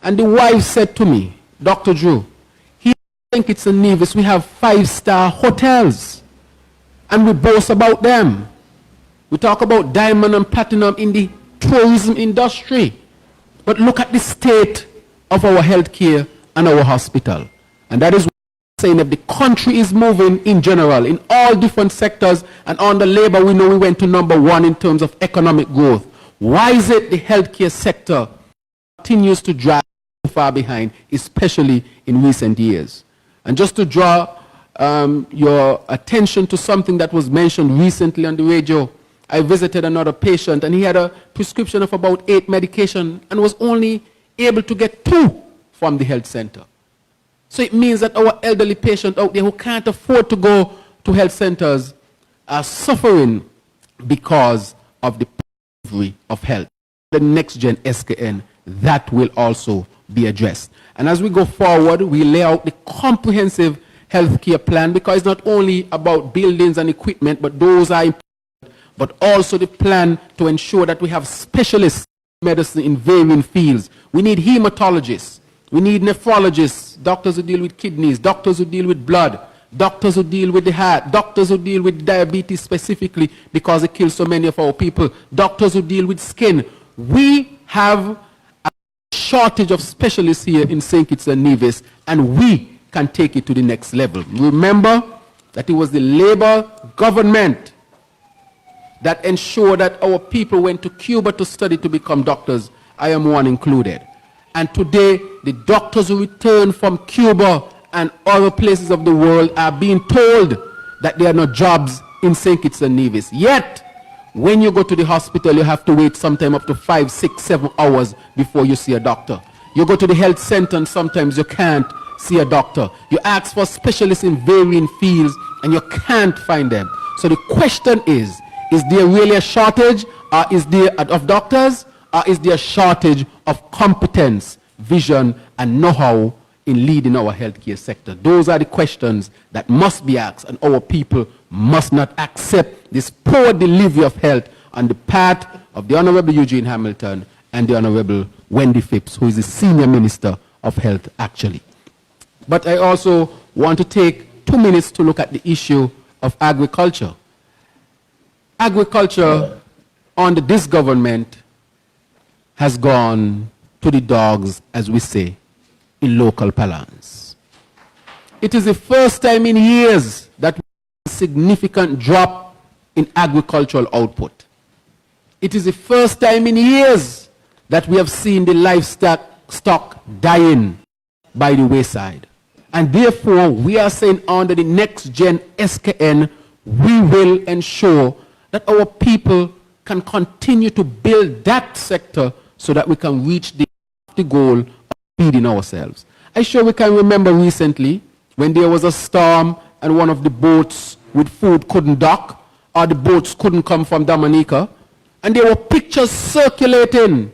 And the wife said to me, Dr. Drew, here I think it's in Nevis, we have 5-star hotels. And we boast about them. We talk about diamond and platinum in the tourism industry. But look at the state of our healthcare and our hospital. And that is what I'm saying, if the country is moving in general, in all different sectors, and on the labor, we know we went to #1 in terms of economic growth. Why is it the healthcare sector continues to drag far behind, especially in recent years? And just to draw your attention to something that was mentioned recently on the radio, I visited another patient and he had a prescription of about 8 medication and was only able to get 2 from the health center. So it means that our elderly patients out there who can't afford to go to health centers are suffering because of the delivery of health. The next gen SKN, that will also be addressed. And as we go forward, we lay out the comprehensive healthcare plan, because it's not only about buildings and equipment, but those are important, but also the plan to ensure that we have specialists in medicine in varying fields. We need hematologists, we need nephrologists, doctors who deal with kidneys, doctors who deal with blood, doctors who deal with the heart, doctors who deal with diabetes specifically because it kills so many of our people, doctors who deal with skin. We have a shortage of specialists here in St. Kitts and Nevis, and we can take it to the next level. Remember that it was the Labour government that ensured that our people went to Cuba to study to become doctors, I am one included. And today, the doctors who return from Cuba and other places of the world are being told that there are no jobs in St. Kitts and Nevis. Yet, when you go to the hospital, you have to wait sometime up to 5, 6, 7 hours before you see a doctor. You go to the health center and sometimes you can't see a doctor. You ask for specialists in varying fields and you can't find them. So the question is there really a shortage of doctors, or is there a shortage of competence, vision, and know-how in leading our healthcare sector? Those are the questions that must be asked, and our people must not accept this poor delivery of health on the part of the Honorable Eugene Hamilton and the Honorable Wendy Phipps, who is the Senior Minister of Health, actually. But I also want to take 2 minutes to look at the issue of agriculture. Agriculture under this government has gone to the dogs, as we say, in local parlance. It is the first time in years that we have a significant drop in agricultural output. It is the first time in years that we have seen the livestock stock dying by the wayside. And therefore, we are saying under the next gen SKN, we will ensure that our people can continue to build that sector so that we can reach the goal of feeding ourselves. I'm sure we can remember recently when there was a storm and one of the boats with food couldn't dock, or the boats couldn't come from Dominica, and there were pictures circulating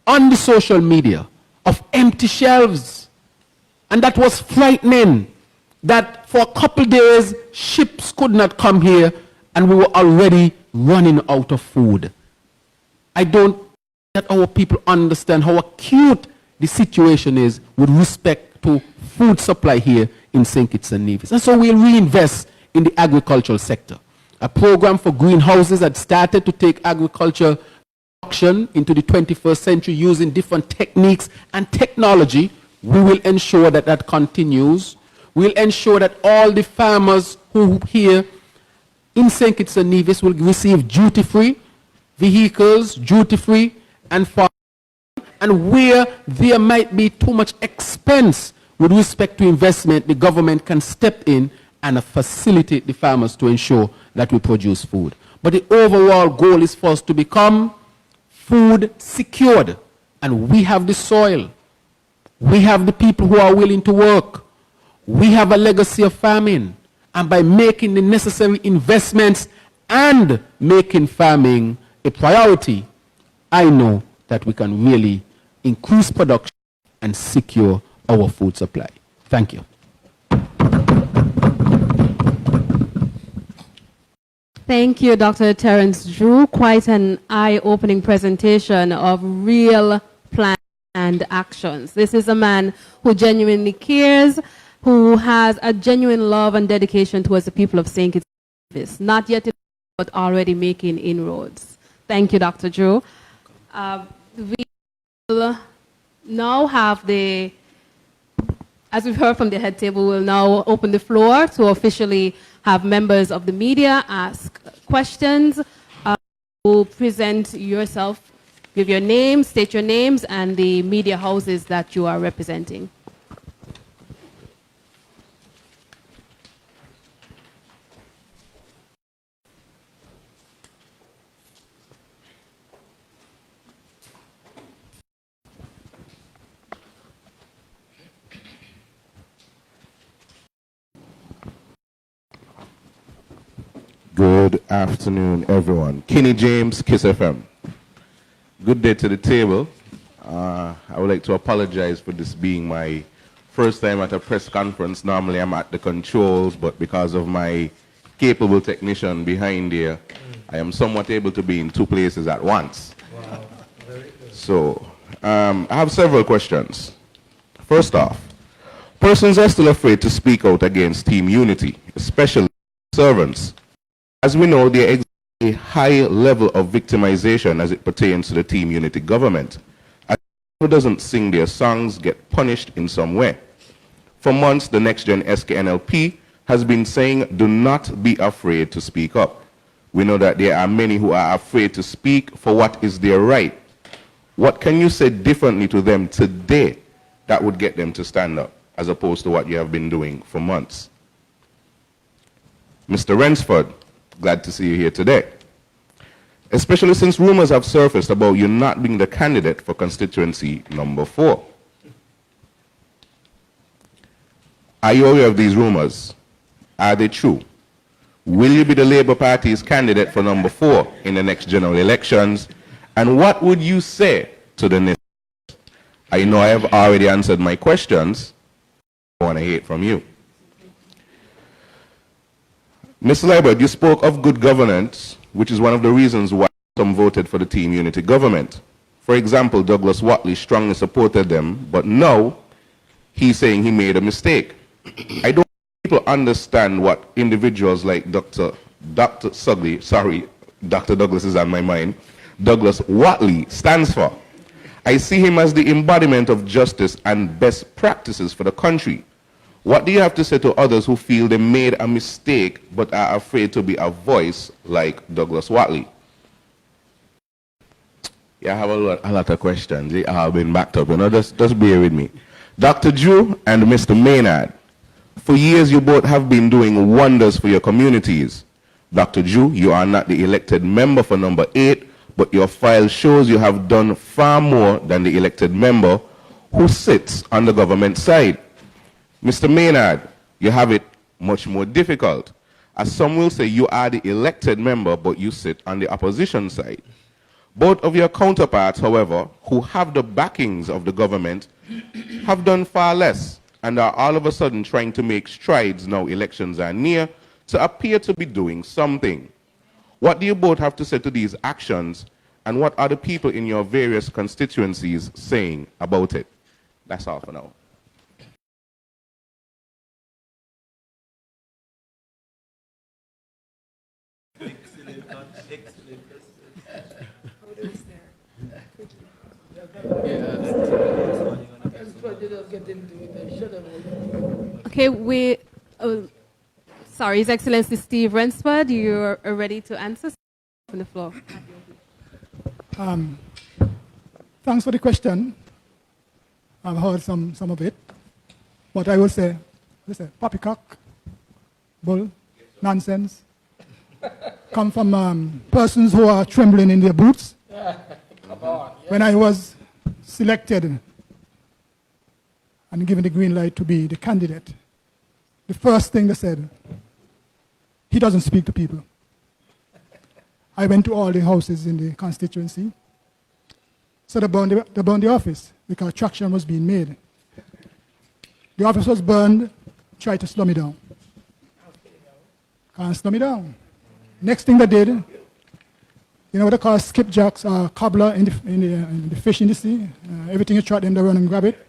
on the social media of empty shelves. And that was frightening, that for a couple days ships could not come here and we were already running out of food. I don't think that our people understand how acute the situation is with respect to food supply here in St. Kitts and Nevis. And so we'll reinvest in the agricultural sector. A program for greenhouses had started to take agriculture production into the 21st century using different techniques and technology. We will ensure that that continues. We'll ensure that all the farmers who here in St. Kitts and Nevis will receive duty-free vehicles, duty-free, and farm. And where there might be too much expense with respect to investment, the government can step in and facilitate the farmers to ensure that we produce food. But the overall goal is for us to become food secured. And we have the soil. We have the people who are willing to work. We have a legacy of farming. And by making the necessary investments and making farming a priority, I know that we can really increase production and secure our food supply. Thank you. Thank you, Dr. Terence Drew. Quite an eye-opening presentation of real plans and actions. This is a man who genuinely cares, who has a genuine love and dedication towards the people of St. Kitts and Nevis. Not yet, but already making inroads. Thank you, Dr. Drew. We will now have as we've heard from the head table, we'll now open the floor to officially have members of the media ask questions. We'll present yourself, give your name, state your names, and the media houses that you are representing. Good afternoon, everyone. Kenny James, Kiss FM. Good day to the table. I would like to apologize for this being my first time at a press conference. Normally I'm at the controls, but because of my capable technician behind here, I am somewhat able to be in two places at once. Wow. Very good. So, I have several questions. First off, persons are still afraid to speak out against team unity, especially servants. As we know, there exists a high level of victimization as it pertains to the team unity government. As who doesn't sing their songs get punished in some way. For months, the Next Gen SKNLP has been saying, do not be afraid to speak up. We know that there are many who are afraid to speak for what is their right. What can you say differently to them today that would get them to stand up, as opposed to what you have been doing for months? Mr. Rensford, glad to see you here today. Especially since rumors have surfaced about you not being the candidate for constituency number 4. Are you aware of these rumors? Are they true? Will you be the Labour Party's candidate for number 4 in the next general elections? And what would you say to the Nevis? I know I have already answered my questions. I want to hear it from you. Mr. Liebert, you spoke of good governance, which is one of the reasons why some voted for the team unity government. For example, Douglas Watley strongly supported them, but now he's saying he made a mistake. I don't think people understand what individuals like Dr. Douglas is on my mind, Douglas Watley stands for. I see him as the embodiment of justice and best practices for the country. What do you have to say to others who feel they made a mistake but are afraid to be a voice like Douglas Watley? Yeah, I have a lot of questions. They have been backed up. Just bear with me. Dr. Drew and Mr. Maynard, for years you both have been doing wonders for your communities. Dr. Drew, you are not the elected member for number 8, but your file shows you have done far more than the elected member who sits on the government side. Mr. Maynard, you have it much more difficult. As some will say, you are the elected member, but you sit on the opposition side. Both of your counterparts, however, who have the backings of the government, have done far less and are all of a sudden trying to make strides now elections are near to appear to be doing something. What do you both have to say to these actions, and what are the people in your various constituencies saying about it? That's all for now. Okay, sorry, His Excellency Steve Rensford, you're ready to answer from the floor. Thanks for the question. I've heard some of it. But I will say, poppycock, bull, nonsense, come from persons who are trembling in their boots. When I was selected and given the green light to be the candidate, the first thing they said, he doesn't speak to people. I went to all the houses in the constituency. So they burned the office because traction was being made. The office was burned, tried to slow me down. Can't slow me down. Next thing they did, you know what they call skipjacks or cobbler in the fish industry. Everything you try them, they run and grab it.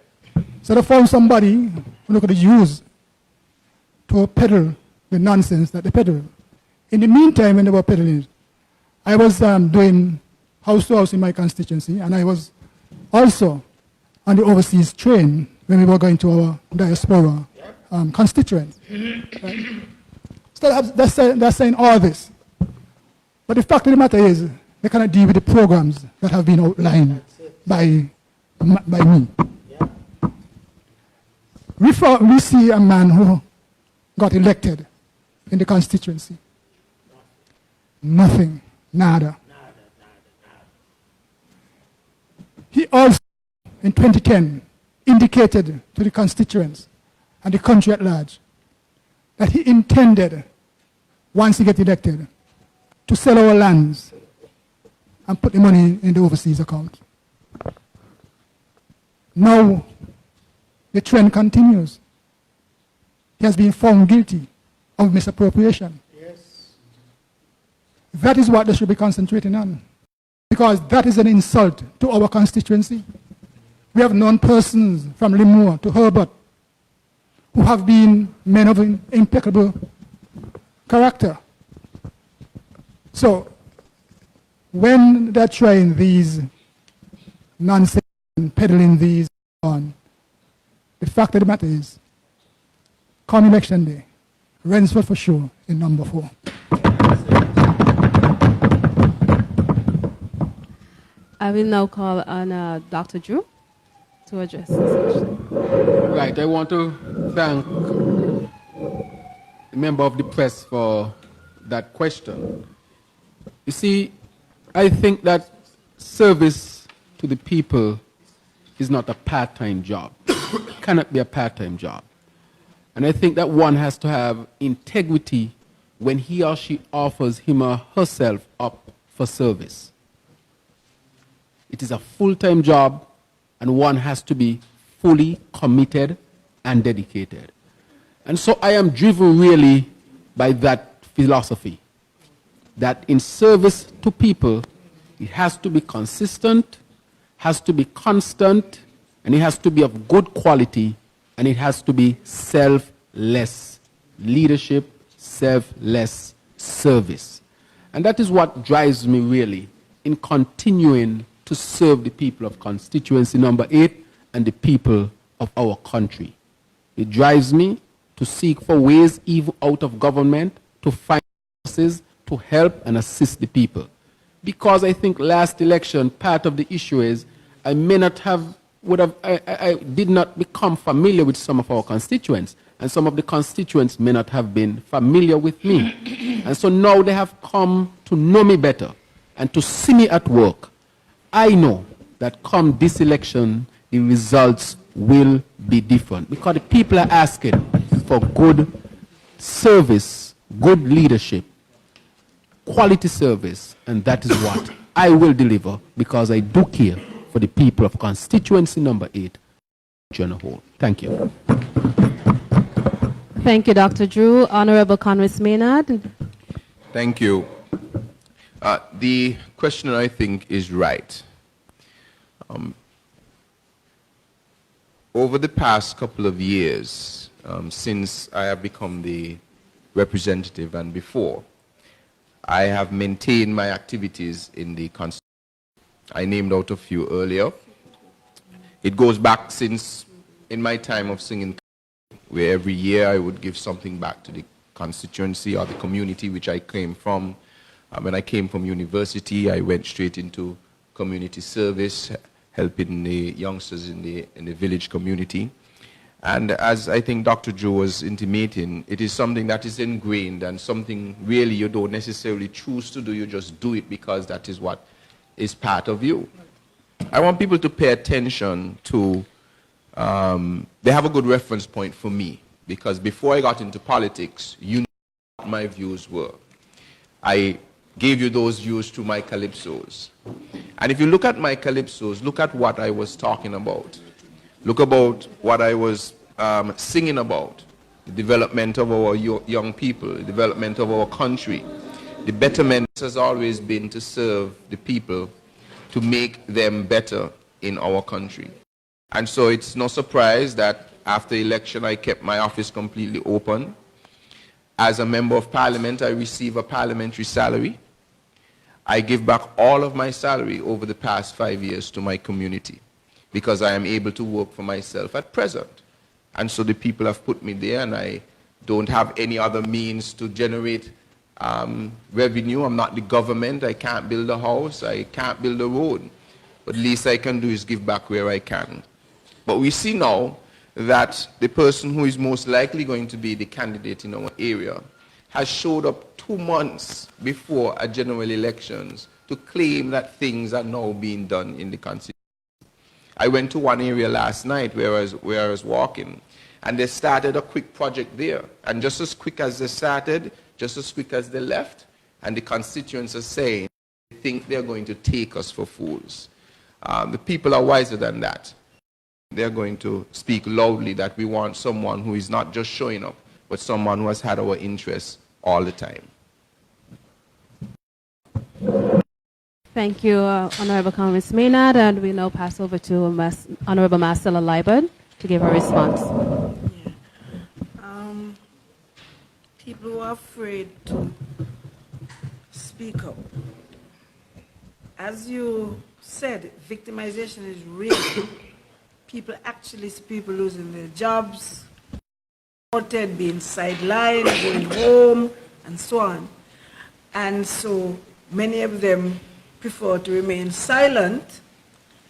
So they found somebody who they could use to peddle the nonsense that they peddle. In the meantime, when they were peddling, I was doing house to house in my constituency, and I was also on the overseas train when we were going to our diaspora constituents. Right? So they're saying all this. But the fact of the matter is, they cannot deal with the programs that have been outlined by me. We see a man who got elected in the constituency. Nothing, nada. He also, in 2010, indicated to the constituents and the country at large that he intended, once he gets elected, to sell our lands and put the money in the overseas account. Now, the trend continues. He has been found guilty of misappropriation. Yes. That is what they should be concentrating on, because that is an insult to our constituency. We have known persons from Limor to Herbert who have been men of impeccable character. So, when they're trying these nonsense and peddling these on, the fact of the matter is, come election day, Rensford for sure in number 4. I will now call on Dr. Drew to address this question. Right, I want to thank the member of the press for that question. You see, I think that service to the people is not a part-time job. It cannot be a part-time job. And I think that one has to have integrity when he or she offers him or herself up for service. It is a full-time job, and one has to be fully committed and dedicated. And so I am driven really by that philosophy, that in service to people, it has to be consistent, has to be constant, and it has to be of good quality, and it has to be selfless leadership, selfless service. And that is what drives me really in continuing to serve the people of constituency number 8 and the people of our country. It drives me to seek for ways even out of government to find resources to help and assist the people. Because I think last election, part of the issue is I did not become familiar with some of our constituents, and some of the constituents may not have been familiar with me. And so now they have come to know me better and to see me at work. I know that come this election, the results will be different, because the people are asking for good service, good leadership, quality service, and that is what I will deliver, because I do care for the people of constituency number 8, General Hall. Thank you. Thank you, Dr. Drew. Honorable Congress Maynard. Thank you. The questioner, I think, is right. Over the past couple of years, since I have become the representative and before, I have maintained my activities in the constituency. I named out a few earlier. It goes back since in my time of singing, where every year I would give something back to the constituency or the community which I came from. When I came from university, I went straight into community service, helping the youngsters in the village community. And as I think Dr. Joe was intimating, it is something that is ingrained and something really you don't necessarily choose to do, you just do it because that is what is part of you. I want people to pay attention to, they have a good reference point for me, because before I got into politics, you know what my views were. I gave you those views to my calypsos. And if you look at my calypsos, look at what I was talking about. Look about what I was singing about, the development of our young people, the development of our country, The betterment has always been to serve the people, to make them better in our country. And so it's no surprise that after election I kept my office completely open. As a member of parliament, I receive a parliamentary salary. I give back all of my salary over the past 5 years to my community because I am able to work for myself at present. And so the people have put me there, and I don't have any other means to generate revenue. I'm not the government. I can't build a house. I can't build a road. But the least I can do is give back where I can. But we see now that the person who is most likely going to be the candidate in our area has showed up 2 months before a general elections to claim that things are now being done in the constituency. I went to one area last night where I was walking, and they started a quick project there. And just as quick as they started, just as quick as they left, and the constituents are saying they think they're going to take us for fools. The people are wiser than that. They're going to speak loudly that we want someone who is not just showing up, but someone who has had our interests all the time. Thank you, Honorable Congress Maynard, and we now pass over to Honorable Marcella Liebert to give a response. People who are afraid to speak up. As you said, victimization is real. People actually see people losing their jobs, being sidelined, going home, and so on. And so many of them prefer to remain silent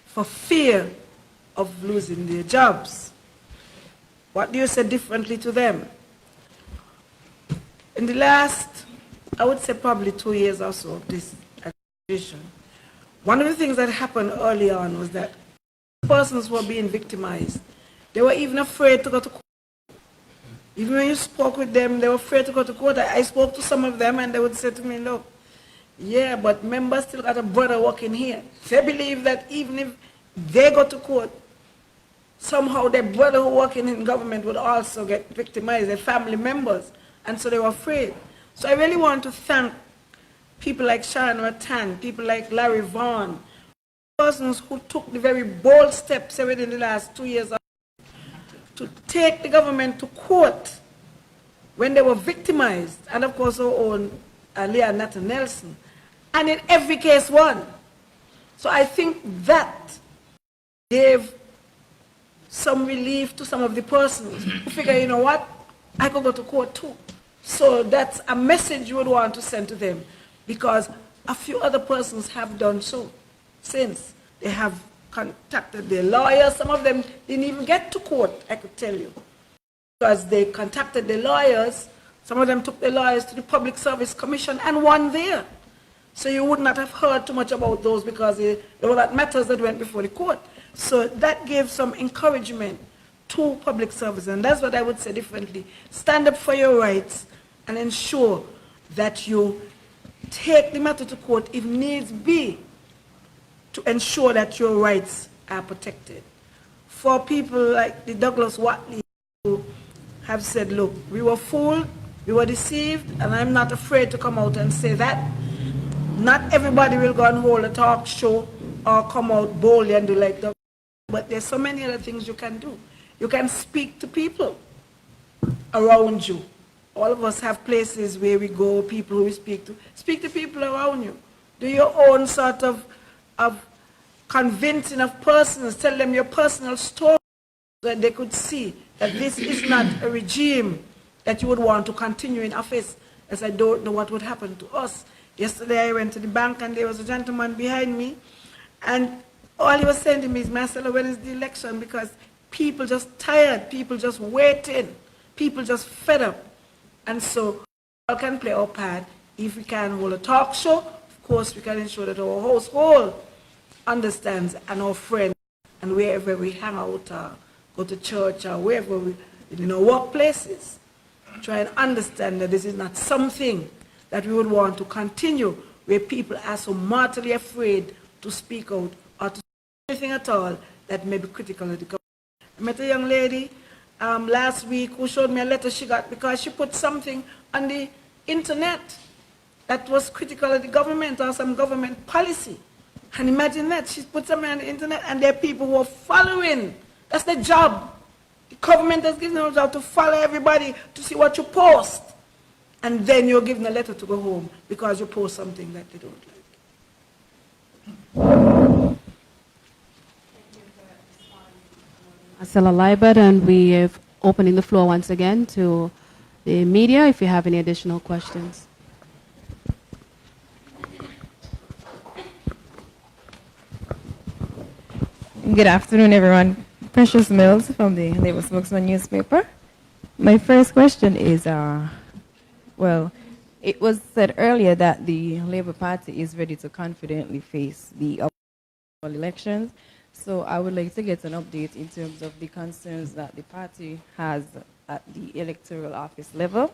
for fear of losing their jobs. What do you say differently to them? In the last, I would say probably 2 years or so of this administration, one of the things that happened early on was that persons who were being victimized, they were even afraid to go to court. Even when you spoke with them, they were afraid to go to court. I spoke to some of them, and they would say to me, look, yeah, but members still got a brother working here. They believe that even if they go to court, somehow their brother who working in government would also get victimized, their family members. And so they were afraid. So I really want to thank people like Sharon Ratan, people like Larry Vaughan, persons who took the very bold steps within the last 2 years to take the government to court when they were victimized, and of course our own Leah Nathan Nelson, and in every case won. So I think that gave some relief to some of the persons who figure, you know what, I could go to court too. So that's a message you would want to send to them, because a few other persons have done so since. They have contacted their lawyers. Some of them didn't even get to court, I could tell you, because they contacted their lawyers. Some of them took their lawyers to the Public Service Commission and won there. So you would not have heard too much about those because there were not matters that went before the court. So that gave some encouragement to public service, and that's what I would say differently. Stand up for your rights and ensure that you take the matter to court if needs be to ensure that your rights are protected. For people like the Douglas Watley who have said, look, we were fooled, we were deceived, and I'm not afraid to come out and say that. Not everybody will go and hold a talk show or come out boldly and do like that. But there's so many other things you can do. You can speak to people around you. All of us have places where we go, people who we speak to. Speak to people around you. Do your own sort of convincing of persons. Tell them your personal story so that they could see that this is not a regime that you would want to continue in office, as I don't know what would happen to us. Yesterday I went to the bank and there was a gentleman behind me, and all he was saying to me is, Marcella, when is the election? Because people just tired, people just waiting, people just fed up. And so we can play our part. If we can hold a talk show, of course we can ensure that our household understands, and our friends, and wherever we hang out or go to church or wherever we, in our workplaces, try and understand that this is not something that we would want to continue where people are so mortally afraid to speak out or to say anything at all that may be critical of the government. I met a young lady last week who showed me a letter she got because she put something on the internet that was critical of the government or some government policy. And imagine that, she put something on the internet and there are people who are following. That's their job. The government has given them a job to follow everybody to see what you post. And then you're given a letter to go home because you post something that they don't like. Marcella Liebert, and we are opening the floor once again to the media if you have any additional questions. Good afternoon, everyone. Precious Mills from the Labour Spokesman newspaper. My first question is, well, it was said earlier that the Labour Party is ready to confidently face the elections. So I would like to get an update in terms of the concerns that the party has at the electoral office level.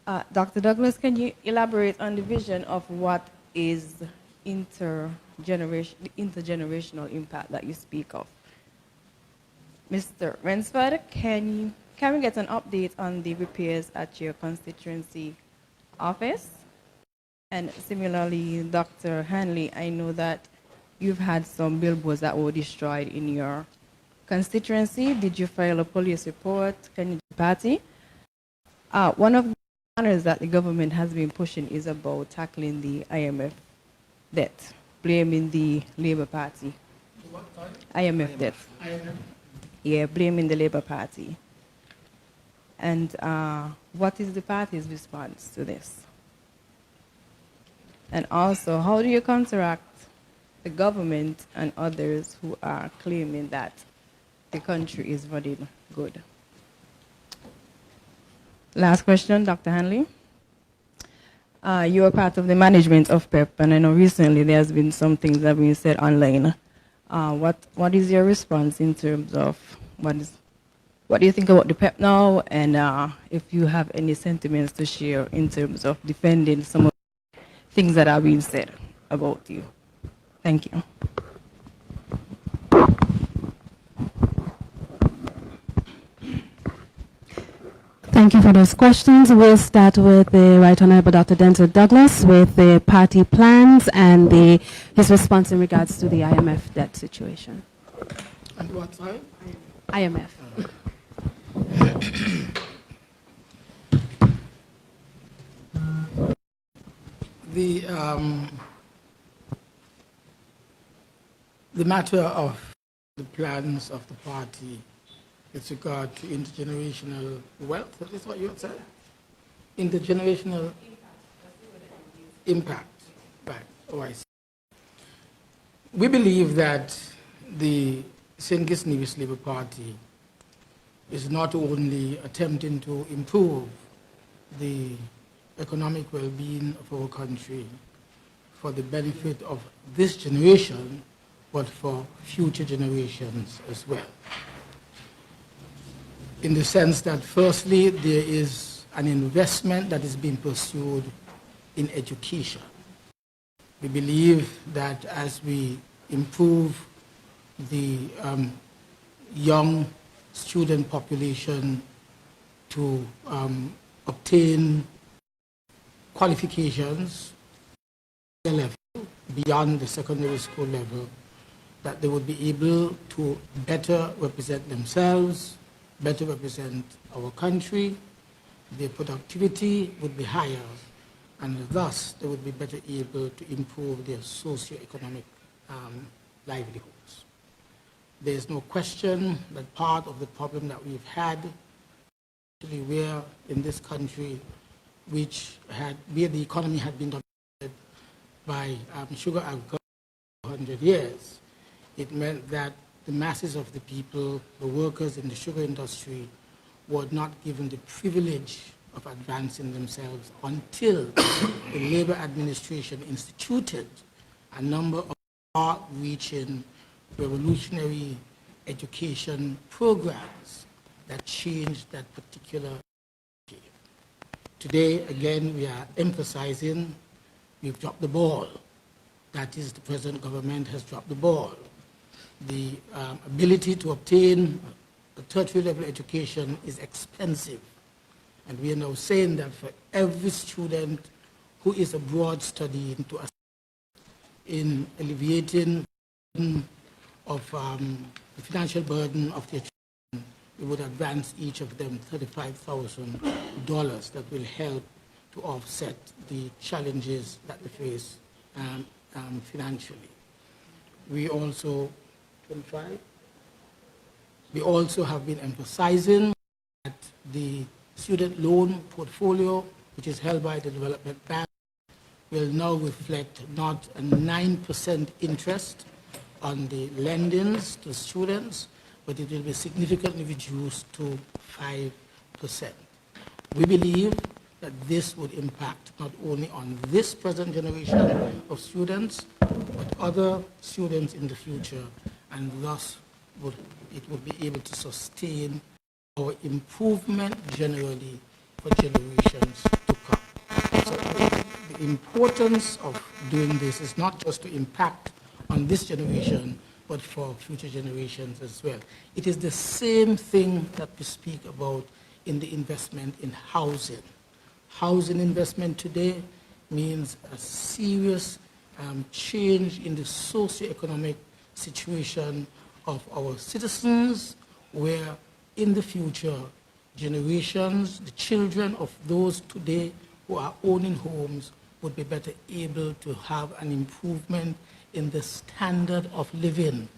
Dr. Douglas, can you elaborate on the vision of what is the intergenerational impact that you speak of? Mr. Rensford, can we get an update on the repairs at your constituency office? And similarly, Dr. Hanley, I know that you've had some billboards that were destroyed in your constituency. Did you file a police report? Can you party? One of the manners that the government has been pushing is about tackling the IMF debt, blaming the Labour Party. What, IMF debt. IMF. Yeah, blaming the Labour Party. And what is the party's response to this? And also, how do you counteract the government and others who are claiming that the country is running good? Last question, Dr. Hanley. You are part of the management of PEP, and I know recently there's been some things that have been said online. What is your response in terms of what do you think about the PEP now, and if you have any sentiments to share in terms of defending some of the things that are being said about you? Thank you. Thank you for those questions. We'll start with the Right Honorable Dr. Denzel Douglas with the party plans and his response in regards to the IMF debt situation. And what time? IMF. The matter of the plans of the party with regard to intergenerational wealth, is this what you had said? Intergenerational impact. Right. Oh, I see. We believe that the St. Kitts Nevis Labour Party is not only attempting to improve the economic well-being of our country for the benefit of this generation, but for future generations as well. In the sense that, firstly, there is an investment that is being pursued in education. We believe that as we improve the young student population to obtain qualifications level beyond the secondary school level, that they would be able to better represent themselves, better represent our country, their productivity would be higher, and thus they would be better able to improve their socio-economic livelihoods. There is no question that part of the problem that we've had, where in this country, where the economy had been dominated by sugar agriculture for 100 years, it meant that the masses of the people, the workers in the sugar industry, were not given the privilege of advancing themselves until the Labour administration instituted a number of far-reaching, revolutionary education programs that changed that particular game. Today, again, we are emphasizing we've dropped the ball. That is, the present government has dropped the ball. The ability to obtain a tertiary level education is expensive. And we are now saying that for every student who is abroad studying to assist in alleviating of the financial burden of their children. We would advance each of them $35,000 that will help to offset the challenges that they face financially. We also, 25, we also have been emphasizing that the student loan portfolio, which is held by the Development Bank, will now reflect not a 9% interest on the lendings to students, but it will be significantly reduced to 5%. We believe that this would impact not only on this present generation of students, but other students in the future, and thus it would be able to sustain our improvement generally for generations to come. So the importance of doing this is not just to impact on this generation, but for future generations as well. It is the same thing that we speak about in the investment in housing. Housing investment today means a serious change in the socioeconomic situation of our citizens, where in the future, generations, the children of those today who are owning homes would be better able to have an improvement in the standard of living.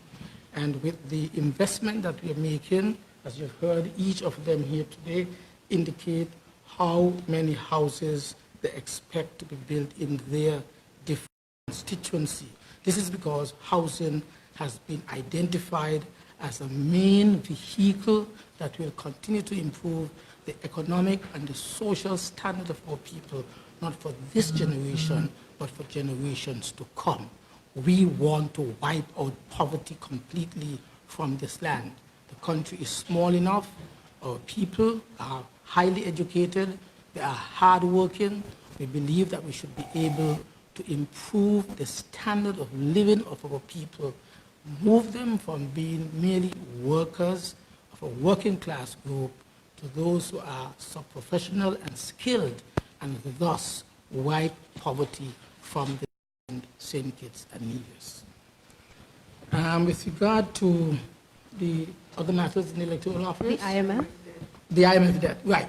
And with the investment that we are making, as you've heard, each of them here today indicate how many houses they expect to be built in their different constituency. This is because housing has been identified as a main vehicle that will continue to improve the economic and the social standard of our people, not for this generation, but for generations to come. We want to wipe out poverty completely from this land. The country is small enough, our people are highly educated, they are hardworking. We believe that we should be able to improve the standard of living of our people, move them from being merely workers of a working class group to those who are sub-professional and skilled, and thus wipe poverty from the St. Kitts and Nevis. With regard to the other matters in the electoral office? The IMF? The IMF debt, right.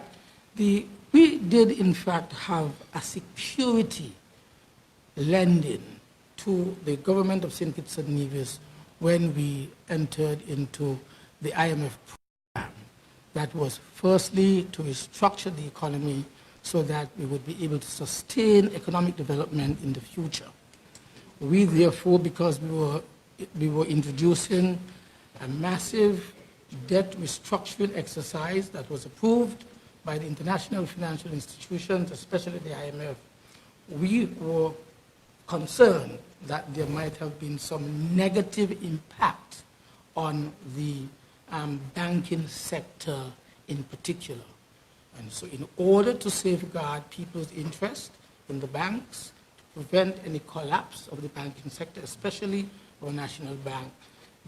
We did, in fact, have a security lending to the government of St. Kitts and Nevis when we entered into the IMF program. That was firstly to restructure the economy so that we would be able to sustain economic development in the future. We therefore, because we were introducing a massive debt restructuring exercise that was approved by the international financial institutions, especially the IMF, we were concerned that there might have been some negative impact on the banking sector in particular. And so in order to safeguard people's interest in the banks, to prevent any collapse of the banking sector, especially our national bank,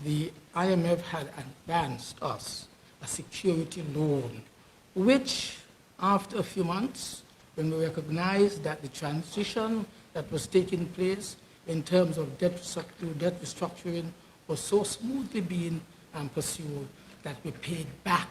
the IMF had advanced us a security loan, which after a few months, when we recognized that the transition that was taking place in terms of debt restructuring was so smoothly being pursued, that we paid back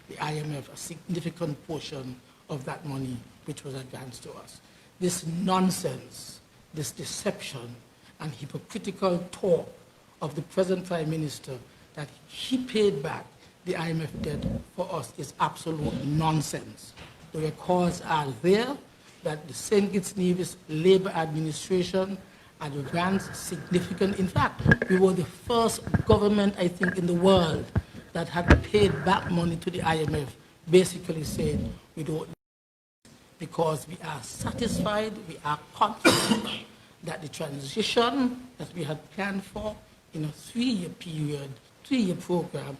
the IMF a significant portion of that money which was advanced to us. This nonsense, this deception and hypocritical talk of the present Prime Minister that he paid back the IMF debt for us is absolute nonsense. The records are there that the St. Kitts Nevis Labour Administration advanced significant. In fact, we were the first government, I think, in the world that had paid back money to the IMF, basically saying we don't need it because we are satisfied, we are confident that the transition that we had planned for in a 3-year period, 3-year program,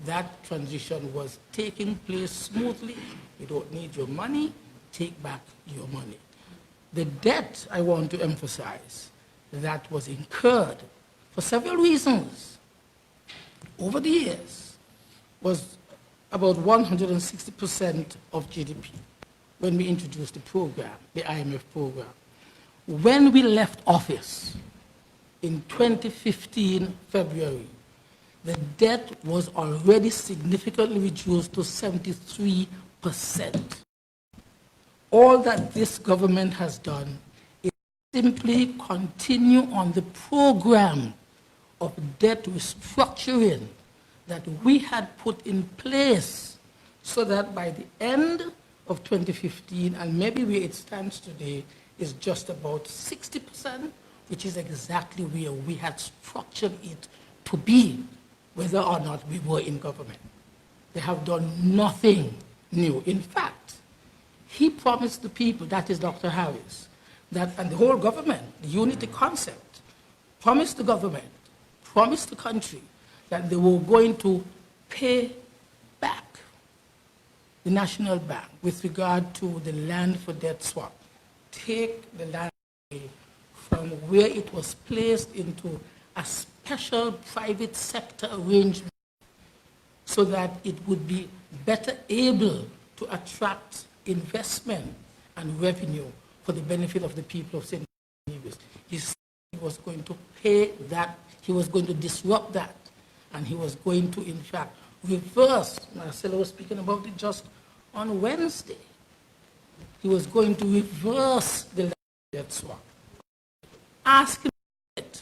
that transition was taking place smoothly. We don't need your money, take back your money. The debt, I want to emphasize, that was incurred for several reasons over the years was about 160% of GDP when we introduced the program, the IMF program. When we left office in 2015, February, the debt was already significantly reduced to 73%. All that this government has done is simply continue on the program of debt restructuring that we had put in place so that by the end of 2015, and maybe where it stands today, is just about 60%, which is exactly where we had structured it to be, whether or not we were in government. They have done nothing new. In fact, he promised the people, that is Dr. Harris, that, and the whole government, the unity concept, promised the government, promised the country that they were going to pay back the National Bank with regard to the land for debt swap. Take the land away from where it was placed into a special private sector arrangement so that it would be better able to attract investment and revenue for the benefit of the people of St. Nevis. He said he was going to pay that, he was going to disrupt that, and he was going to, in fact, reverse. Marcelo was speaking about it just on Wednesday. He was going to reverse the debt swap. Ask him it,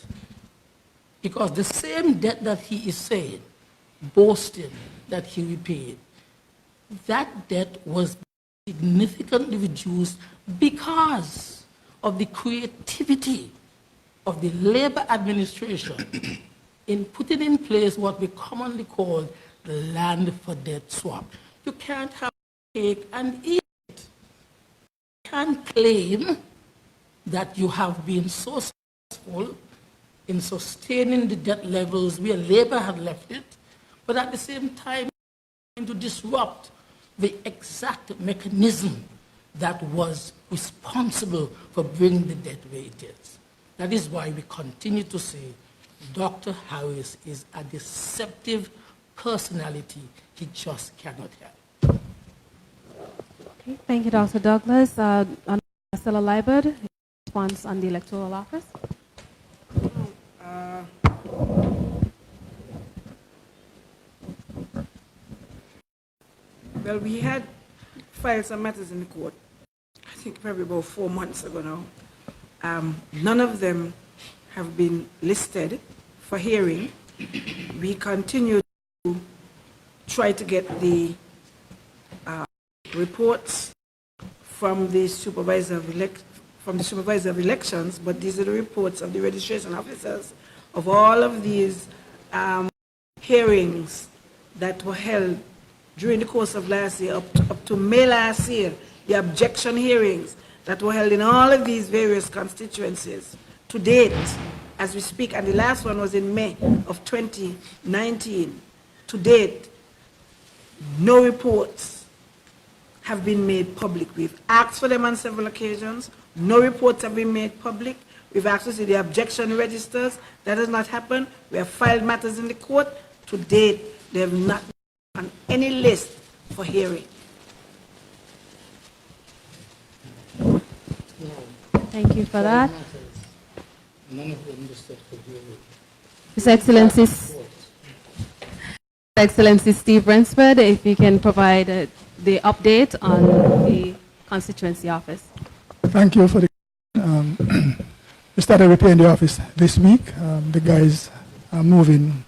because the same debt that he is saying, boasting that he repaid, that debt was significantly reduced because of the creativity of the Labour administration in putting in place what we commonly call the land for debt swap. You can't have cake and eat it. You can't claim that you have been so successful in sustaining the debt levels where Labour had left it, but at the same time to disrupt the exact mechanism that was responsible for bringing the debt where it is. That is why we continue to say Dr. Harris is a deceptive personality he just cannot help. Okay, thank you, Dr. Douglas. Marcella Liebert, response on the electoral office. Well, we had filed some matters in the court, I think probably about 4 months ago now. None of them have been listed for hearing. We continue to try to get the reports from the supervisor of elections, but these are the reports of the registration officers of all of these hearings that were held during the course of last year, up to May last year, the objection hearings that were held in all of these various constituencies to date, as we speak, and the last one was in May of 2019. To date, no reports have been made public. We've asked for them on several occasions. No reports have been made public. We've asked to see the objection registers. That has not happened. We have filed matters in the court. To date, they have not been on any list for hearing. Thank you for that. None of them listed for hearing. His Excellency Steve Rensford, if you can provide the update on the constituency office. Thank you for the. We started repairing the office this week. The guys are moving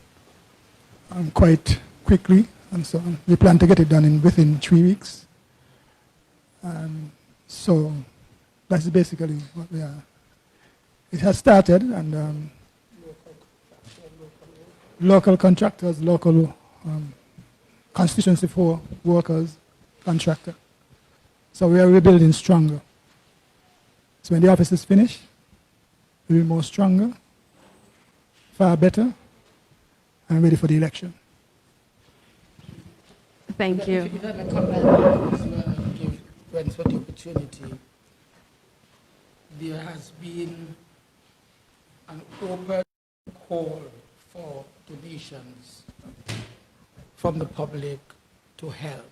quite quickly, and so we plan to get it done within 3 weeks. So that's basically what we are. It has started, and local contractors, local constituency for workers, contractor. So we are rebuilding stronger. So when the office is finished, we'll be more stronger, far better, and ready for the election. Thank you. If I may comment, give Rensford the opportunity, there has been an open call for donations from the public to help.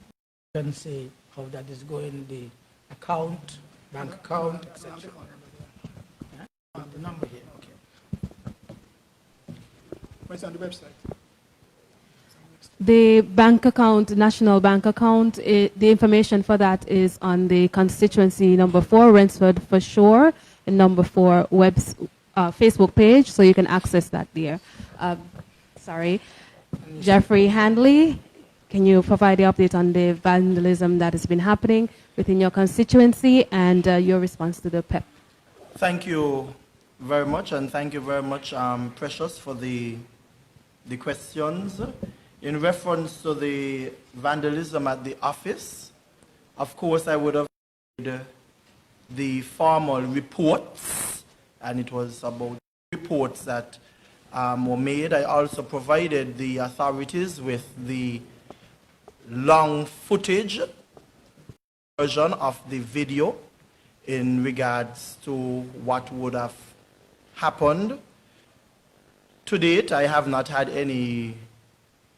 You can say how that is going, the account, bank account, etc. number here, okay. But it's on the website. The bank account, national bank account, the information for that is on the constituency number 4, Rensford for sure, and number 4 Facebook page, so you can access that there. Sorry. Jeffrey Handley, can you provide the update on the vandalism that has been happening within your constituency and your response to the PEP? Thank you very much, and thank you very much, Precious, for the questions. In reference to the vandalism at the office, of course, I would have read the formal reports, and it was about reports that were made. I also provided the authorities with the long footage version of the video in regards to what would have happened. To date, I have not had any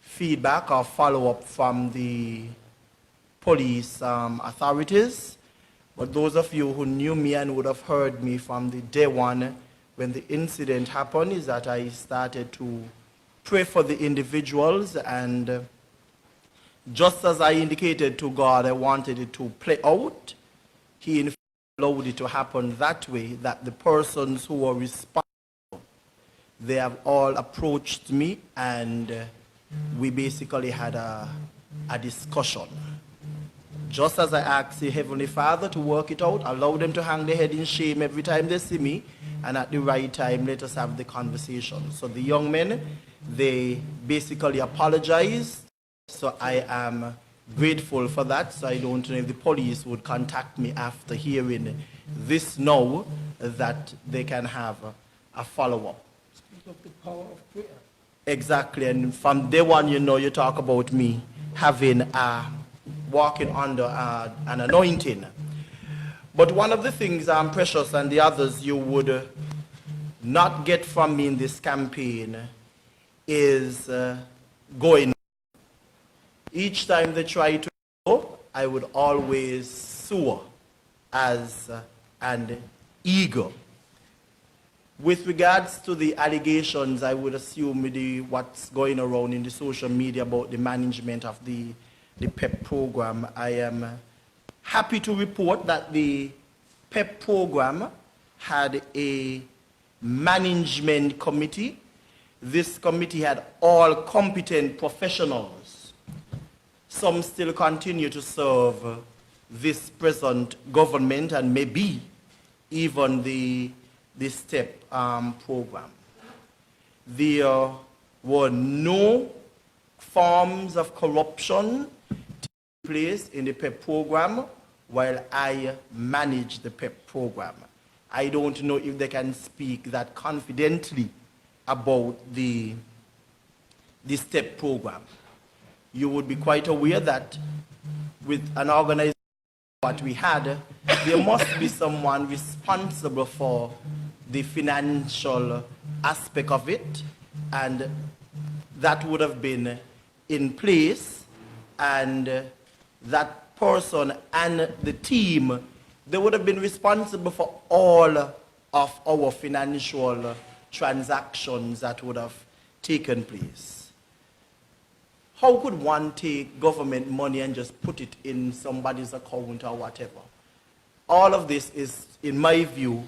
feedback or follow-up from the police authorities, but those of you who knew me and would have heard me from the day one when the incident happened is that I started to pray for the individuals, and just as I indicated to God I wanted it to play out, He in fact allowed it to happen that way, that the persons who were responsible, they have all approached me, and we basically had a discussion. Just as I asked the Heavenly Father to work it out, allow them to hang their head in shame every time they see me, and at the right time, let us have the conversation. So the young men, they basically apologized. So I am grateful for that. So I don't know if the police would contact me after hearing this now, that they can have a follow-up. Speak of the power of prayer. Exactly, and from day one, you know, you talk about me having walking under an anointing. But one of the things, Precious, and the others you would not get from me in this campaign is going. Each time they try to go, I would always soar as an eagle. With regards to the allegations, I would assume what's going around in the social media about the management of the PEP program, I am happy to report that the PEP program had a management committee. This committee had all competent professionals. Some still continue to serve this present government and maybe even the STEP program. There were no forms of corruption taking place in the PEP program while I manage the PEP program. I don't know if they can speak that confidently about the STEP program. You would be quite aware that with an organization what we had, there must be someone responsible for the financial aspect of it, and that would have been in place, and that person and the team, they would have been responsible for all of our financial transactions that would have taken place. How could one take government money and just put it in somebody's account or whatever? All of this is, in my view,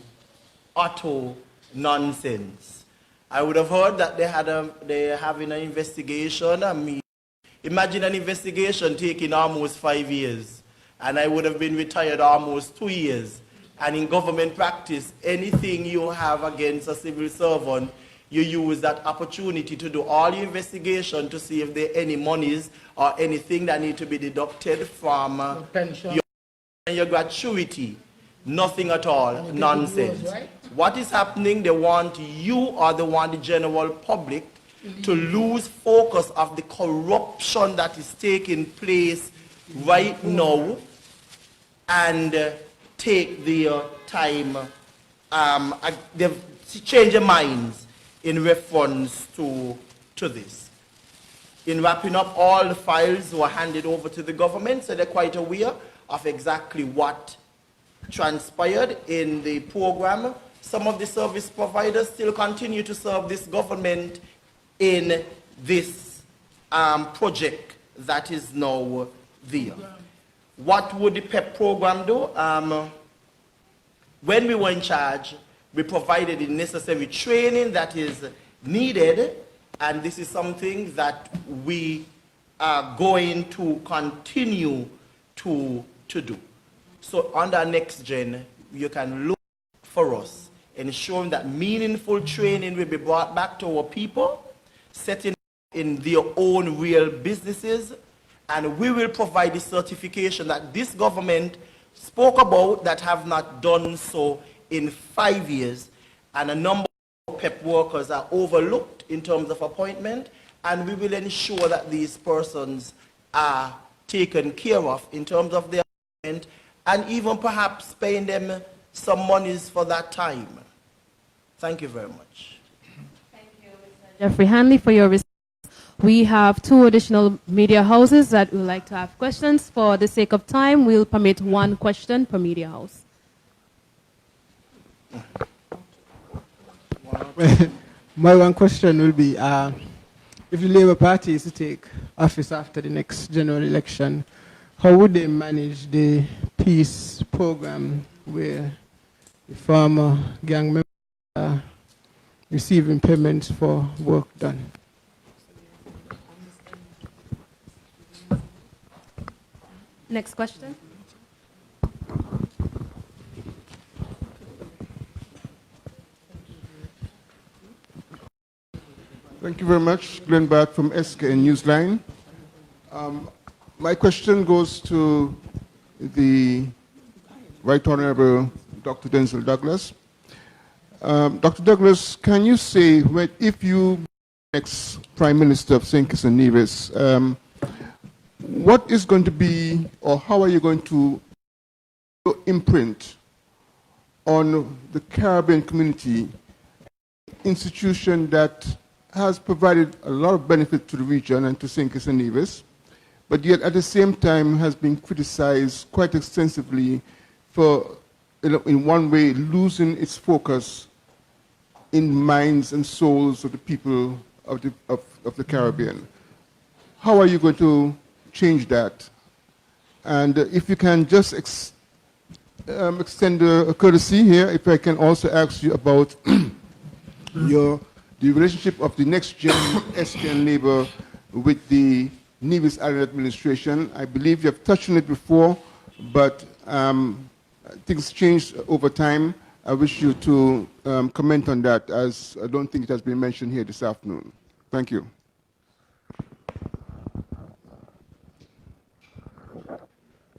utter nonsense. I would have heard that they're having an investigation. I mean, imagine an investigation taking almost 5 years, and I would have been retired almost 2 years. And in government practice, anything you have against a civil servant, you use that opportunity to do all your investigation to see if there are any monies or anything that need to be deducted from your gratuity. Nothing at all. Nonsense. Yours, right? What is happening, they want you or they want the general public to lose focus of the corruption that is taking place right now and take their time. They've changed their minds in reference to this. In wrapping up, all the files were handed over to the government, so they're quite aware of exactly what transpired in the program. some of the service providers still continue to serve this government in this project that is now there. What would the PEP program do? When we were in charge, we provided the necessary training that is needed, and this is something that we are going to continue to do. So under Next Gen, you can look for us, ensuring that meaningful training will be brought back to our people, setting in their own real businesses, and we will provide the certification that this government spoke about that have not done so in 5 years, and a number of PEP workers are overlooked in terms of appointment, and we will ensure that these persons are taken care of in terms of their appointment, and even perhaps paying them some monies for that time. Thank you very much. Thank you, Mr. Jeffrey Hanley, for your response. We have 2 additional media houses that would like to have questions. For the sake of time, we'll permit 1 question per media house. My one question will be, if the Labour Party is to take office after the next general election, how would they manage the peace program where the former gang members are receiving payments for work done? Next question. Thank you very much. Glenn Barth from SKN Newsline. My question goes to the Right Honorable Dr. Denzel Douglas. Dr. Douglas, can you say, if you next Prime Minister of St. Kitts and Nevis, what is going to be, or how are you going to imprint on the Caribbean community, institution that has provided a lot of benefit to the region and to St. Kitts and Nevis, but yet at the same time has been criticized quite extensively for, in one way, losing its focus in minds and souls of the people of the Caribbean. How are you going to change that? And if you can just extend a courtesy here, if I can also ask you about the relationship of the Next Gen SKN Labour with the Nevis Island Administration. I believe you have touched on it before, but things changed over time. I wish you to comment on that, as I don't think it has been mentioned here this afternoon. Thank you.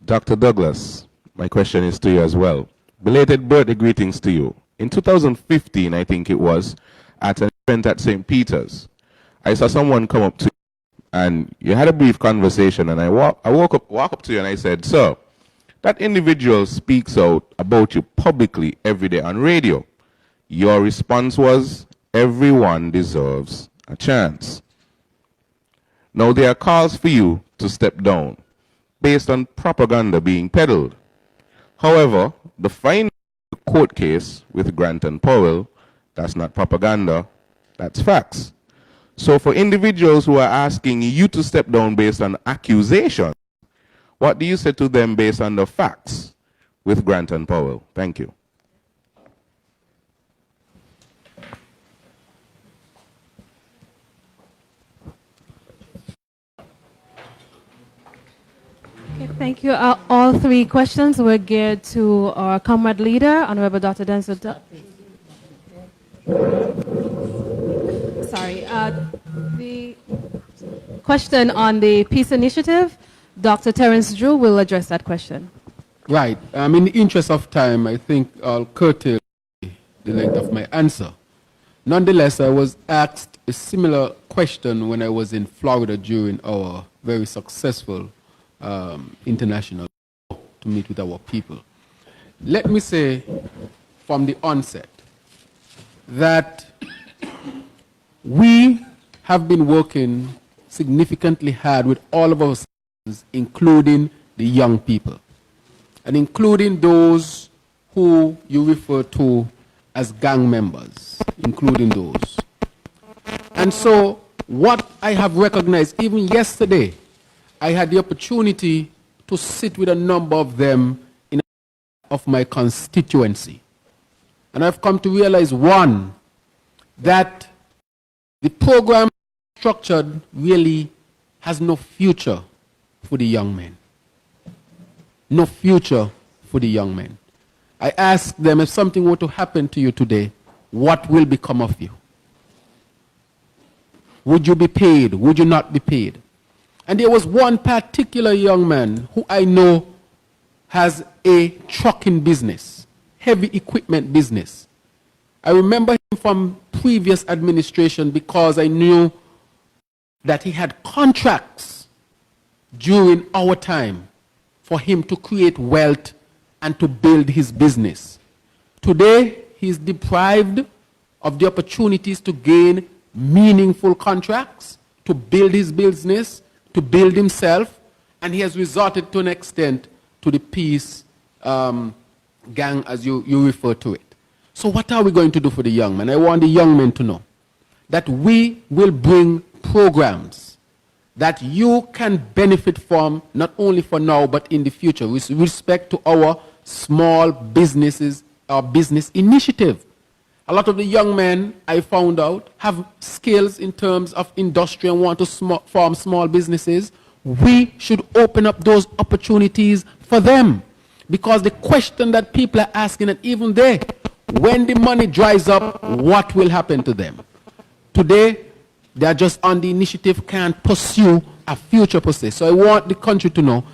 Dr. Douglas, my question is to you as well. Belated birthday greetings to you. In 2015, I think it was, at an event at St. Peter's, I saw someone come up to you and you had a brief conversation, and I walk up to you and I said, "Sir, that individual speaks out about you publicly every day on radio." Your response was, "Everyone deserves a chance." Now there are calls for you to step down based on propaganda being peddled. However, the final court case with Grant and Powell, that's not propaganda, that's facts. So for individuals who are asking you to step down based on accusation, what do you say to them based on the facts with Grant and Powell? Thank you. Okay, thank you. All 3 questions were geared to our comrade leader, Honorable Dr. Denzel. Sorry. The question on the peace initiative, Dr. Terence Drew will address that question. Right. In the interest of time, I think I'll curtail the length of my answer. Nonetheless, I was asked a similar question when I was in Florida during our very successful international to meet with our people. Let me say from the onset that we have been working significantly hard with all of our citizens, including the young people, and including those who you refer to as gang members, including those. And so what I have recognized, even yesterday, I had the opportunity to sit with a number of them in of my constituency. And I've come to realize, one, that the program structured really has no future for the young men. No future for the young men. I asked them, if something were to happen to you today, what will become of you? Would you be paid? Would you not be paid? And there was one particular young man who I know has a trucking business, heavy equipment business. I remember him from previous administration because I knew that he had contracts during our time for him to create wealth and to build his business. Today, he is deprived of the opportunities to gain meaningful contracts, to build his business, to build himself, and he has resorted to an extent to the peace gang, as you refer to it. So what are we going to do for the young men? I want the young men to know that we will bring programs that you can benefit from, not only for now, but in the future, with respect to our small businesses, our business initiative. A lot of the young men, I found out, have skills in terms of industry and want to form small businesses. We should open up those opportunities for them. Because the question that people are asking, and even they, when the money dries up, what will happen to them? Today, they are just on the initiative, can't pursue a future per se. So I want the country to know,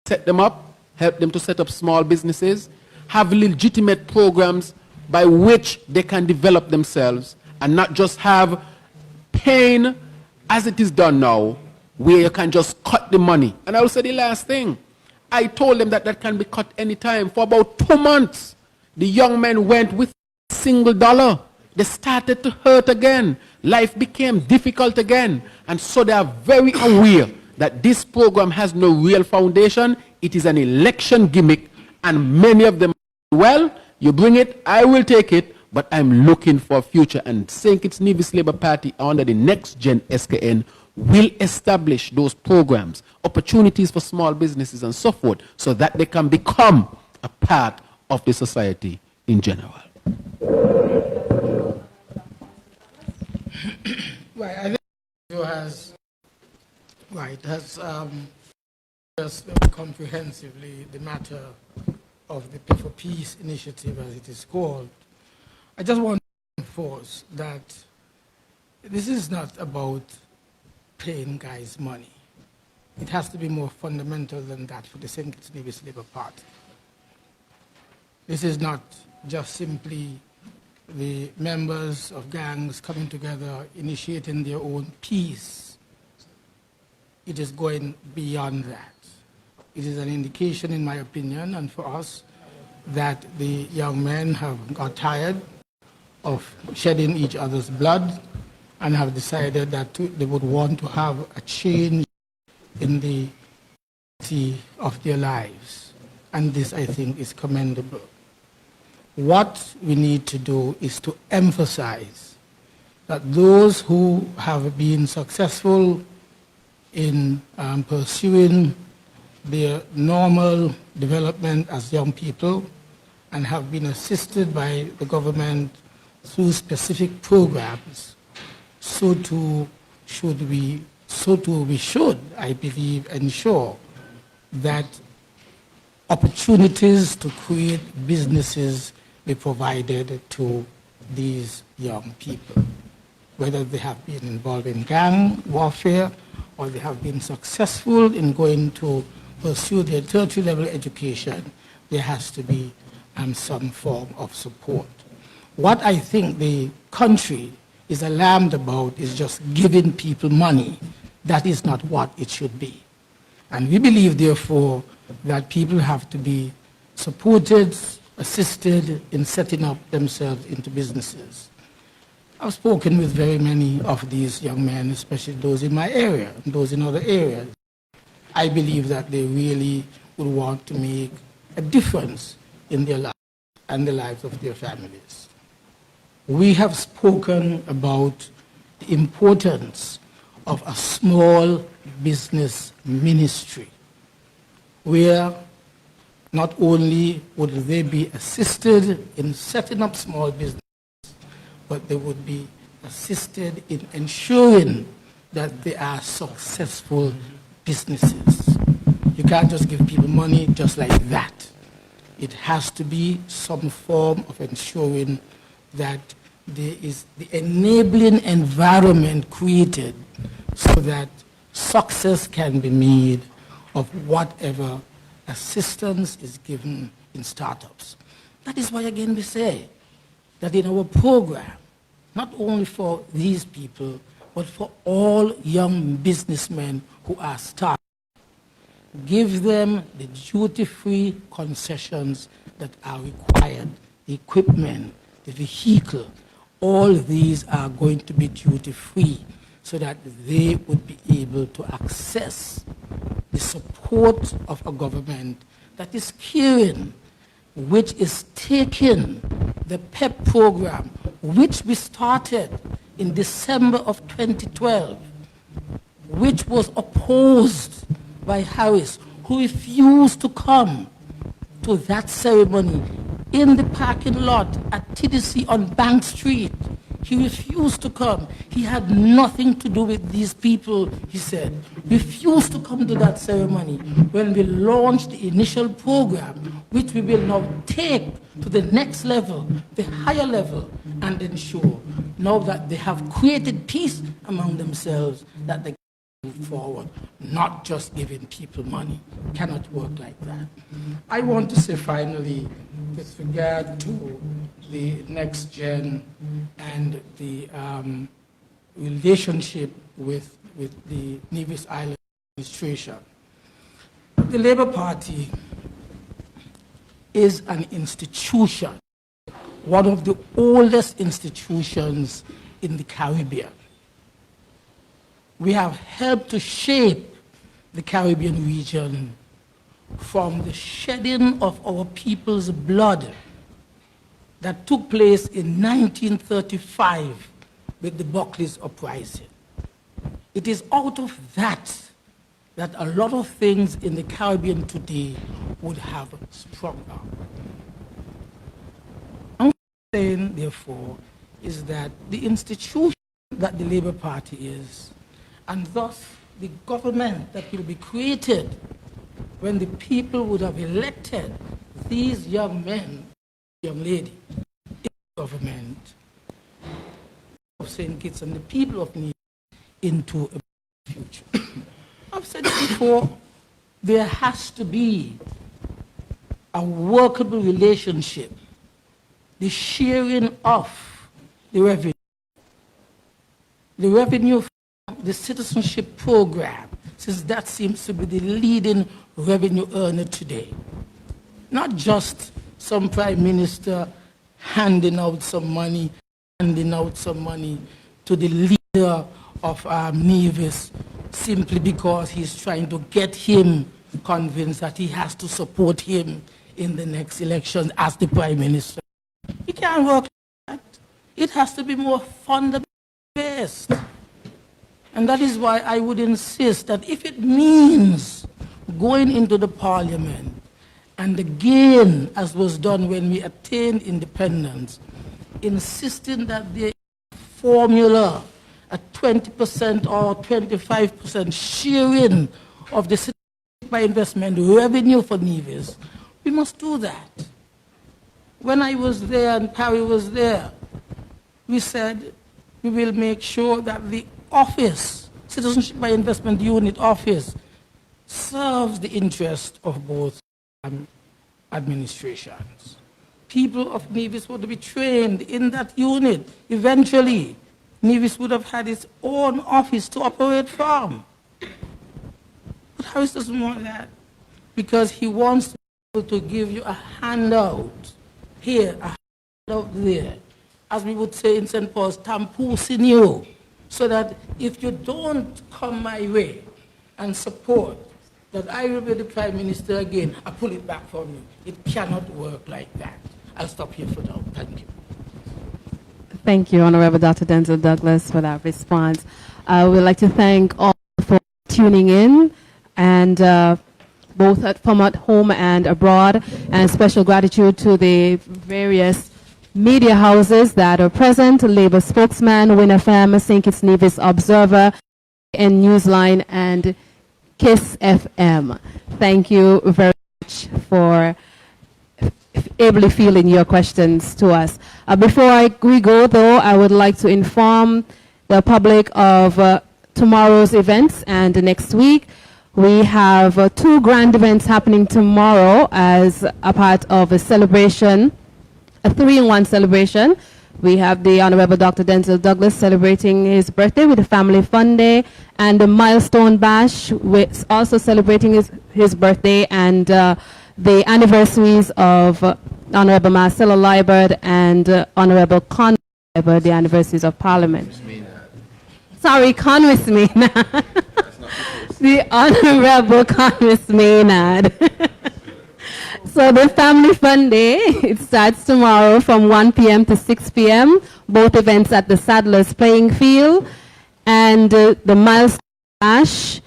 set them up, help them to set up small businesses, have legitimate programs by which they can develop themselves, and not just have pain as it is done now, where you can just cut the money. And I will say the last thing. I told them that that can be cut anytime. For about 2 months, the young men went with $1. They started to hurt again. Life became difficult again. And so they are very aware that this program has no real foundation. It is an election gimmick. And many of them, well, you bring it, I will take it, but I'm looking for a future. And St. Kitts Nevis Labour Party under the next gen SKN will establish those programs, opportunities for small businesses and so forth, so that they can become a part of the society in general. Right, I think you has just very comprehensively the matter of the Pay for Peace initiative, as it is called. I just want to enforce that this is not about paying guys money. It has to be more fundamental than that for the St. Kitts Nevis Labour Party. This is not just simply the members of gangs coming together, initiating their own peace. It is going beyond that. It is an indication, in my opinion, and for us, that the young men have got tired of shedding each other's blood and have decided that they would want to have a change in the quality of their lives. And this, I think, is commendable. What we need to do is to emphasize that those who have been successful in pursuing their normal development as young people and have been assisted by the government through specific programs, so too we should, I believe, ensure that opportunities to create businesses be provided to these young people, whether they have been involved in gang warfare or they have been successful in going to pursue their tertiary level education. There has to be some form of support. What I think the country is alarmed about is just giving people money. That is not what it should be. And we believe, therefore, that people have to be supported, assisted in setting up themselves into businesses. I've spoken with very many of these young men, especially those in my area and those in other areas. I believe that they really would want to make a difference in their lives and the lives of their families. we have spoken about the importance of a small business ministry, where not only would they be assisted in setting up small business, but they would be assisted in ensuring that they are successful businesses. You can't just give people money just like that. It has to be some form of ensuring that there is the enabling environment created so that success can be made of whatever assistance is given in startups. That is why, again, we say that in our program, not only for these people, but for all young businessmen who are starting, give them the duty-free concessions that are required, the equipment, the vehicle, all these are going to be duty-free so that they would be able to access the support of a government that is caring, which is taking the PEP program, which we started in December of 2012, which was opposed by Harris, who refused to come to that ceremony in the parking lot at TDC on Bank Street. He refused to come. He had nothing to do with these people, he said. Refused to come to that ceremony when we launched the initial program, which we will now take to the next level, the higher level, and ensure now that they have created peace among themselves, that they can move forward, not just giving people money. Cannot work like that. I want to say finally, with regard to the next gen and the relationship with the Nevis Island administration, the Labour Party is an institution, one of the oldest institutions in the Caribbean. We have helped to shape the Caribbean region from the shedding of our people's blood that took place in 1935 with the Buckley's uprising. It is out of that that a lot of things in the Caribbean today would have sprung up. I'm saying, therefore, is that the institution that the Labour Party is, and thus the government that will be created when the people would have elected these young men, young lady, in the government of St. Kitts and the people of Nevis into a future. I've said it before, there has to be a workable relationship, the sharing of the revenue. The revenue from the citizenship program, since that seems to be the leading revenue earner today. Not just some prime minister handing out some money to the leader of Nevis simply because he's trying to get him convinced that he has to support him in the next election as the prime minister. It can't work like that. It has to be more fundamental-based. And that is why I would insist that if it means going into the parliament and again, as was done when we attained independence, insisting that there is a formula, a 20% or 25% sharing of the citizenship by investment revenue for Nevis, we must do that. When I was there and Parry was there, we said we will make sure that the office, Citizenship by Investment Unit office, serves the interest of both administrations. People of Nevis would be trained in that unit. Eventually, Nevis would have had its own office to operate from. But Harris doesn't want that because he wants to give you a handout here, a handout there. As we would say in St. Paul's, tampousing you, so that if you don't come my way and support that I will be the Prime Minister again, I pull it back from you. It cannot work like that. I'll stop here for now. Thank you. Thank you, Honorable Dr. Denzel Douglas, for that response. We'd like to thank all for tuning in, and both from at home and abroad, and special gratitude to the various media houses that are present: Labour Spokesman, Win FM, St. Kitts Nevis Observer, and Newsline, and KISS FM. Thank you very much for ably fielding your questions to us. Before we go, though, I would like to inform the public of tomorrow's events and next week. We have two grand events happening tomorrow as a part of a celebration, a 3-in-1 celebration. We have the Honorable Dr. Denzel Douglas celebrating his birthday with the Family Fun Day, and the Milestone Bash, which also celebrating his birthday, and the anniversaries of Honorable Marcella Liebert and Honorable Con Liebert, the anniversaries of Parliament. Sorry, Conwis Maynard. The Honorable Conwis Maynard. So the Family Fun Day, it starts tomorrow from 1 p.m. to 6 p.m., both events at the Sadler's Playing Field, and the Milestone Bash,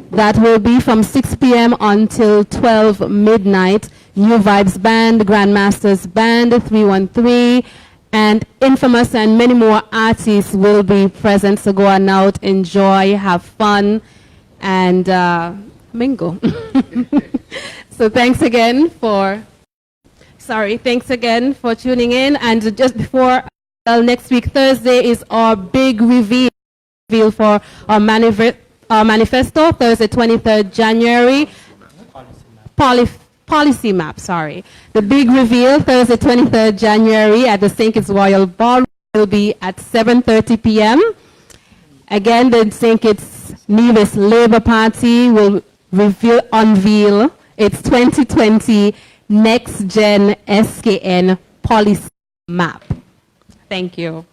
that will be from 6 p.m. until 12 midnight. New Vibes Band, Grandmasters Band, 313, and Infamous and many more artists will be present. So go on out, enjoy, have fun, and mingle. So thanks again for tuning in. And just before, next week, Thursday, is our big reveal for our manifesto, Thursday, 23rd January. Policy map, sorry. The big reveal, Thursday, 23rd January at the St. Kitts Royal Ballroom, will be at 7:30 p.m. Again, the St. Kitts Nevis Labour Party will unveil its 2020 Next Gen SKN Policy Map. Thank you.